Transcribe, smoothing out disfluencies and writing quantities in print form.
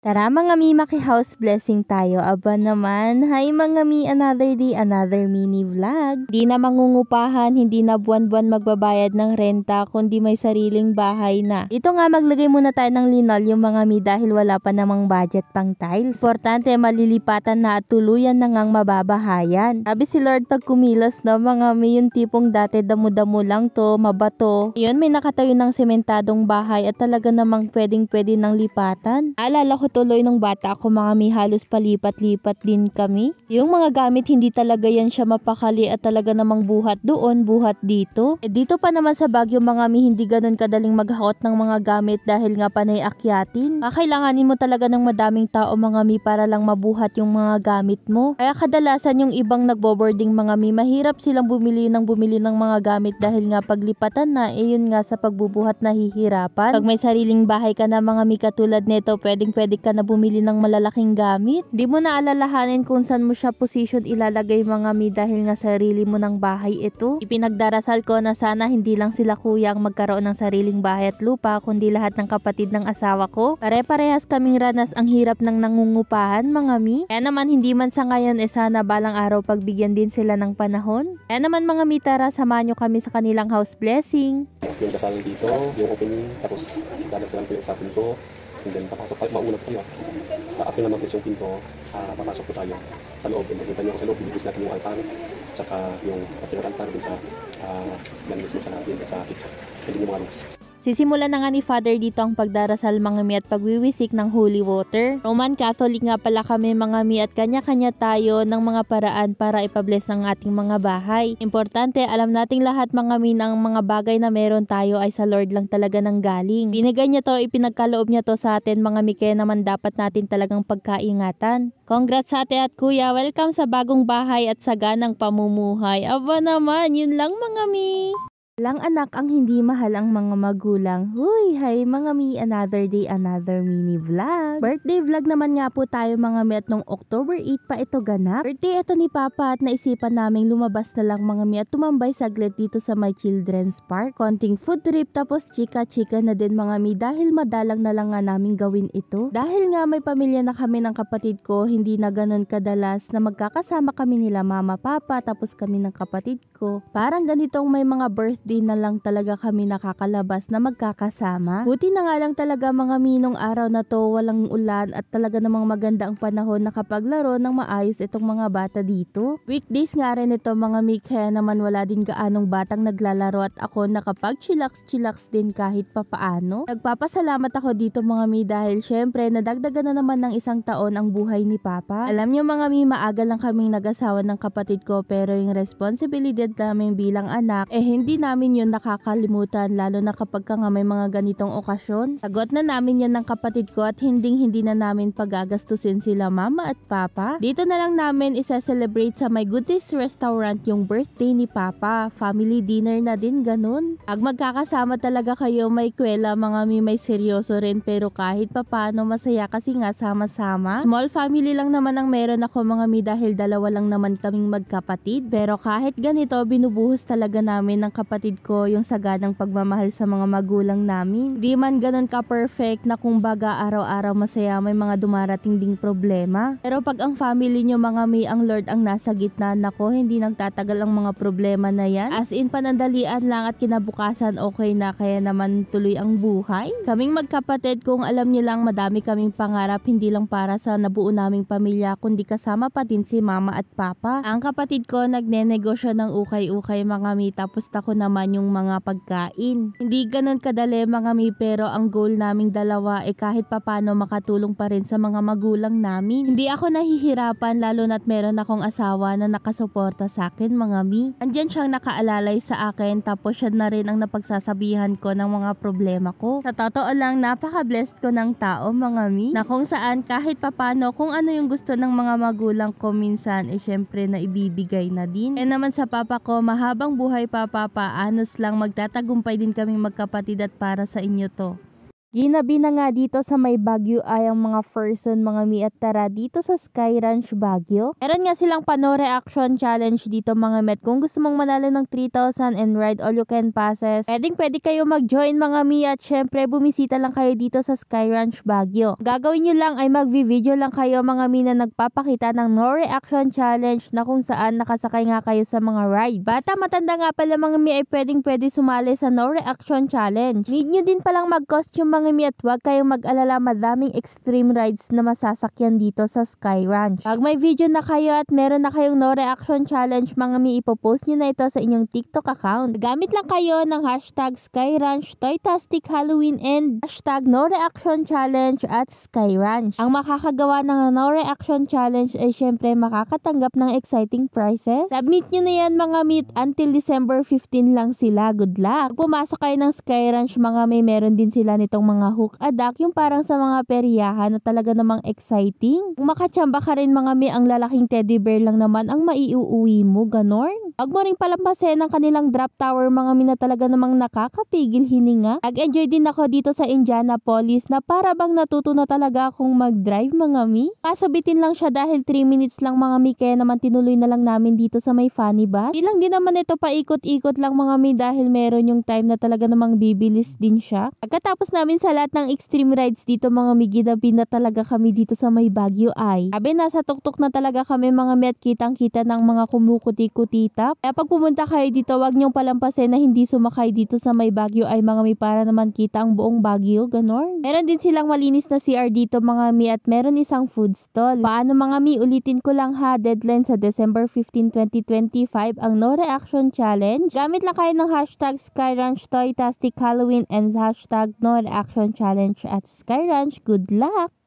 Tara mga mi, maki-house blessing tayo. Aba naman, hi mga mi, another day, another mini vlog. Di na mangungupahan, hindi na buwan-buwan magbabayad ng renta, kundi may sariling bahay na. Ito nga, maglagay muna tayo ng linoleum mga mi dahil wala pa namang budget pang tiles. Importante, malilipatan na at tuluyan na ngang mababahayan. Sabi si Lord pag kumilos no mga mi, yung tipong dati damo-damo lang to, mabato. Yun, may nakatayo ng sementadong bahay at talaga namang pwedeng-pwede ng lipatan. Alala ko tuloy nung bata ako mga mi, halos palipat-lipat din kami. Yung mga gamit hindi talaga yan siya mapakali at talaga namang buhat doon, buhat dito. Dito pa naman sa Baguio mga mi, hindi ganun kadaling maghakot ng mga gamit dahil nga panay akyatin. Kakailanganin mo talaga ng madaming tao mga mi para lang mabuhat yung mga gamit mo. Kaya kadalasan yung ibang nagbo-boarding mga mi, mahirap silang bumili ng mga gamit dahil nga paglipatan na, yun nga sa pagbubuhat nahihirapan. Pag may sariling bahay ka na mga mi katulad nito, pwedeng-pwede ka na bumili ng malalaking gamit. Di mo na alalahanin kung saan mo siya position ilalagay mga mi dahil nga sarili mo ng bahay ito. Ipinagdarasal ko na sana hindi lang sila kuya ang magkaroon ng sariling bahay at lupa, kundi lahat ng kapatid ng asawa ko. Pare-parehas kaming ranas ang hirap ng nangungupahan mga mi. Kaya naman hindi man sa ngayon sana balang araw pagbigyan din sila ng panahon. Kaya naman mga mi, tara samahan nyo kami sa kanilang house blessing. Yung kasal dito, yung opening, tapos dadasalan ko yung sa pinto. And then papasok tayo, mauna po tayo. Sa after naman po yung pinto, papasok po tayo sa loob. And makita nyo ko sa loob, bibigis natin yung altar. Saka yung after altar din sa mismo sa natin, sa kitchen. And yung mga rooms. Sisimulan na nga ni Father dito ang pagdarasal mga mi at pagwiwisik ng holy water. Roman Catholic nga pala kami mga mi at kanya-kanya tayo ng mga paraan para ipabless ang ating mga bahay. Importante, alam nating lahat mga mi ng mga bagay na meron tayo ay sa Lord lang talaga nang galing. Binigay niya to, ipinagkaloob niya to sa atin mga mi, kaya naman dapat natin talagang pagkaingatan. Congrats sa ate at kuya, welcome sa bagong bahay at saganang pamumuhay. Aba naman, yun lang mga mi. Walang anak ang hindi mahal ang mga magulang. Huy, hi mga mi, another day, another mini vlog. Birthday vlog naman nga po tayo mga mi at nung October 8 pa ito ganap. Birthday ito ni Papa at naisipan naming lumabas na lang mga mi at tumambay saglit dito sa my children's park. Konting food trip tapos chika-chika na din mga mi dahil madalang na lang nga namin gawin ito. Dahil nga may pamilya na kami ng kapatid ko, hindi na ganun kadalas na magkakasama kami nila mama, papa tapos kami ng kapatid ko. Parang ganitong may mga birthday na lang talaga kami nakakalabas na magkakasama. Buti na nga lang talaga mga minong araw na to, walang ulan at talaga namang maganda ang panahon na kapaglaro ng maayos itong mga bata dito. Weekdays nga rin ito mga mi, kaya naman wala din gaanong batang naglalaro at ako nakapag chillax din kahit papaano. Nagpapasalamat ako dito mga mi dahil syempre nadagdagan na naman ng isang taon ang buhay ni Papa. Alam nyo mga mi, maaga lang kaming nag-asawa ng kapatid ko pero yung responsibilidad namin bilang anak hindi namin yun nakakalimutan lalo na kapag nga may mga ganitong okasyon. Sagot na namin yan ng kapatid ko at hindi na namin pagagastusin sila mama at papa. Dito na lang namin isa-celebrate sa My Goodies Restaurant yung birthday ni Papa. Family dinner na din ganun. Pag magkakasama talaga kayo may kwela mga mi, may seryoso rin pero kahit papano masaya kasi nga sama-sama. Small family lang naman ang meron ako mga mi dahil dalawa lang naman kaming magkapatid. Pero kahit ganito binubuhos talaga namin ng kapatid ko yung saganang pagmamahal sa mga magulang namin. Di man ganun ka-perfect na kumbaga araw-araw masaya, may mga dumarating ding problema. Pero pag ang family nyo mga mi, ang Lord ang nasa gitna, nako hindi nagtatagal ang mga problema na yan. As in panandalian lang at kinabukasan okay na, kaya naman tuloy ang buhay. Kaming magkapatid, kung alam nyo lang madami kaming pangarap hindi lang para sa nabuo naming pamilya kundi kasama pa din si mama at papa. Ang kapatid ko nagnenegosyo ng ukay-ukay mga mi tapos ako naman yung mga pagkain. Hindi ganun kadali mga mi pero ang goal naming dalawa kahit papano makatulong pa rin sa mga magulang namin. Hindi ako nahihirapan lalo na't meron akong asawa na nakasuporta sa akin mga mi. Andyan siyang nakaalalay sa akin tapos siya na rin ang napagsasabihan ko ng mga problema ko. Sa totoo lang napaka-blessed ko ng tao mga mi na kung saan kahit papano kung ano yung gusto ng mga magulang ko minsan syempre na ibibigay na din. Naman sa papa ko, mahabang buhay papa, anos lang, magtatagumpay din kaming magkapatid at para sa inyo to. Ginabi na nga dito sa may Baguio ay ang mga person mga mi at tara dito sa Sky Ranch Baguio. Meron nga silang pano reaction challenge dito mga met. Kung gusto mong manalo ng 3,000 and ride all you can passes, pwede kayo mag-join mga mi at syempre bumisita lang kayo dito sa Sky Ranch Baguio. Gagawin nyo lang ay mag-video lang kayo mga mi na nagpapakita ng no reaction challenge na kung saan nakasakay nga kayo sa mga rides. Bata matanda nga pala mga mi ay pwede sumali sa no reaction challenge. Need nyo din palang mag-costume mga mi at huwag kayong mag-alala, madaming extreme rides na masasakyan dito sa Sky Ranch. Pag may video na kayo at meron na kayong no reaction challenge mga mi, ipopost nyo na ito sa inyong TikTok account. Gamit lang kayo ng hashtag Sky Ranch Toytastic Halloween and hashtag no reaction challenge at Sky Ranch. Ang makakagawa ng no reaction challenge ay syempre makakatanggap ng exciting prizes. Submit nyo na yan mga mi until December 15 lang sila. Good luck! Pag pumasok kayo ng Sky Ranch mga mi, meron din sila nitong mga hook adak, yung parang sa mga peryahan na talaga namang exciting. Kung makachamba ka rin mga mi, ang lalaking teddy bear lang naman ang maiuuwi mo, ganon. Huwag mo rin palampasin ang kanilang drop tower mga mi na talaga namang nakakapigil hininga. Nag-enjoy din ako dito sa Indianapolis na para bang natuto na talaga akong mag-drive mga mi. Kaso bitin lang siya dahil 3 minutes lang mga mi, kaya naman tinuloy na lang namin dito sa may funny bus. Di lang din naman ito paikot-ikot lang mga mi dahil meron yung time na talaga namang bibilis din siya. Pagkatapos namin sa lahat ng extreme rides dito mga mi, ginabi na talaga kami dito sa may Baguio ay. Sabi nasa tuktok na talaga kami mga mi at kitang-kita ng mga kumukuti-kutita. Kaya pag pumunta kayo dito, wag niyong palampasin na hindi sumakay dito sa may Baguio ay mga mi para naman kita ang buong Baguio, ganon. Meron din silang malinis na CR dito mga mi at meron isang food stall. Paano mga mi, ulitin ko lang ha, deadline sa December 15, 2025 ang no reaction challenge. Gamit lang kayo ng hashtag Sky Ranch Toytastic Halloween and hashtag no reaction challenge at Sky Ranch. Good luck!